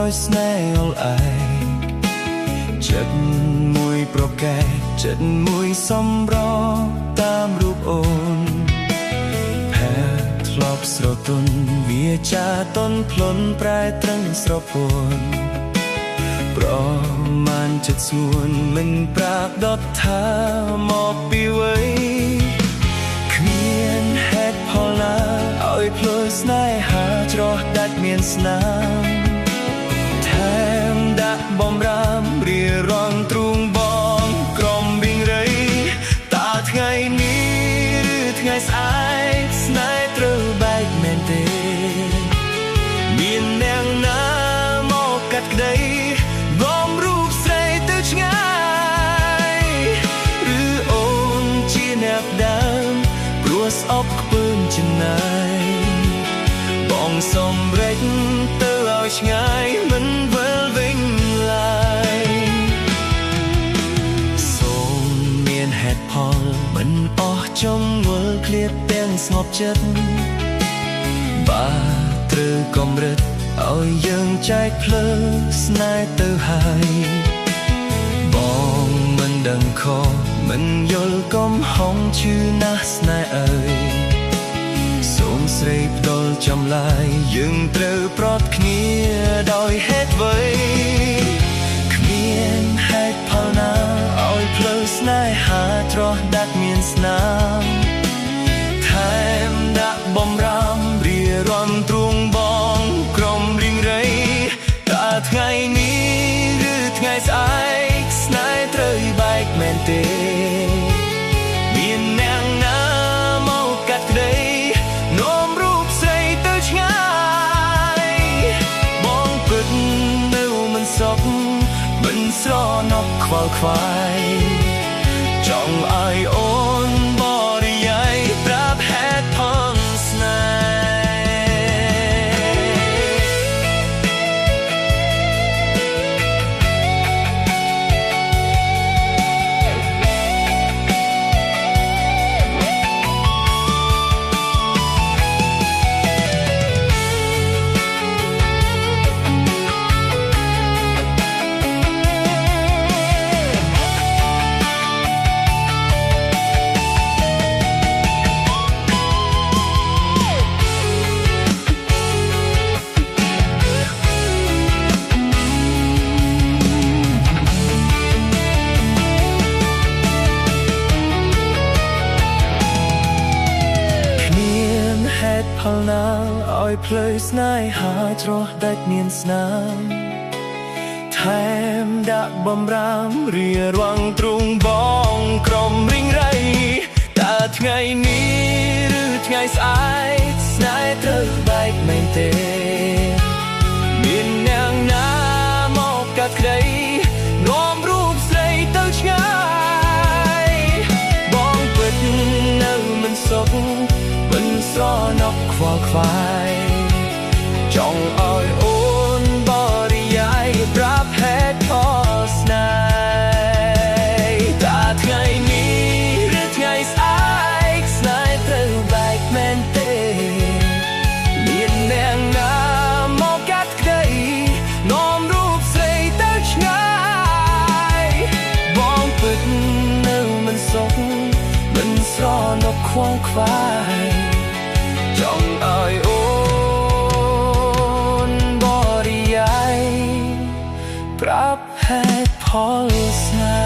ដោយស្នេហ៍អល់ឯងចិត្តមួយប្រកែកចិត្តមួយសម្រតាមរូបអូនផែធ្លាប់ស្រទន់វាចាតន់ផ្លន់ប្រែត្រឹងស្រពួនប្រមាណចិត្តស្ងួនមិនប្រាប់ដតថាមកពីវ័យគ្មានហេតុផលណាឲ្យភ្លើស្នេហាច្រោះដាច់មានស្នាមថែមដាក់បំរាមរៀរងទ្រូងបងក្រំវិញរៃតាថ្ងៃនេះឬថ្ងៃស្អែកស្នេហ៍ត្រូវបែកមែនទេមានអ្នកណាមកកាត់ក្តីងំរូបស្រីទៅឆ្ងាយឬអូនជាអ្នកដើមព្រោះស្អប់ខ្ពើមចំណាយបងសម្រេចទៅឲ្យឆ្ងាយមិនវិលវិញឡើយសូមមានហេតុផលមិនអស់ចង់វល់ឃ្លាតទាំងស្ងប់ចិត្តបើត្រូវកម្រិតឲ្យយើងចែកភ្លើស្នេហ៍ទៅហើយបងមិនដឹងខុសមិនយល់កំហុងឈឺណាស់ស្នេហ៍អើយសូមស្រីផ្ដុលចំឡាយយើងត្រូវប្រត់គ្នាដោយហេតុអ្វីគ្មានហេតុផលណាឲ្យផ្លូវស្នេហាច្រោះដាច់មានស្នាមថែមដាក់បំរាមរៀរំទ្រូងបងក្រំរីងរៃតាថ្ងៃនេះឬថ្ងៃស្អែកស្នេហ៍ត្រូវបែកមែនទេមានអ្នកណាមកកាត់ក្តីនាំរូបស្រីទៅឆ្ងាយបងពិតនៅមិនសុខមិនស្រណប់ខ្វល់ខ្វាយចង់ឲ្យអូនបរិយាយប្រាប់ហេតុផលស្នេហ៍ផលណាឲ្យផ្លូវស្នេហាច្រោះដាច់មានស្នាមថែមដាក់បំរាមរៀរងទ្រូងបងក្រំរីងរៃតាថ្ងៃនេះឬថ្ងៃស្អែកស្នេហ៍ត្រូវបែកមែនទេមានអ្នកណាមកកាត់ក្តីនាំរូបស្រីទៅឆ្ងាយបងពិតនៅមិនសុខមិនស្រណប់ខ្វល់ខ្វាយចង់ឲ្យអូនបរិយាយប្រាប់ហេតុផលស្នេហ៍តាថ្ងៃនេះឬថ្ងៃស្អែកស្នេហ៍ត្រូវបែកមែនទេមានអ្នកណាមកកាត់ក្តីនាំរូបស្រីទៅឆ្ងាយបងពិតនៅមិនសុខមិនស្រណប់ខ្វល់ខ្វាយចង់ឲ្យអូនបរិយាយប្រាប់ហេតុផលស្នេហ៍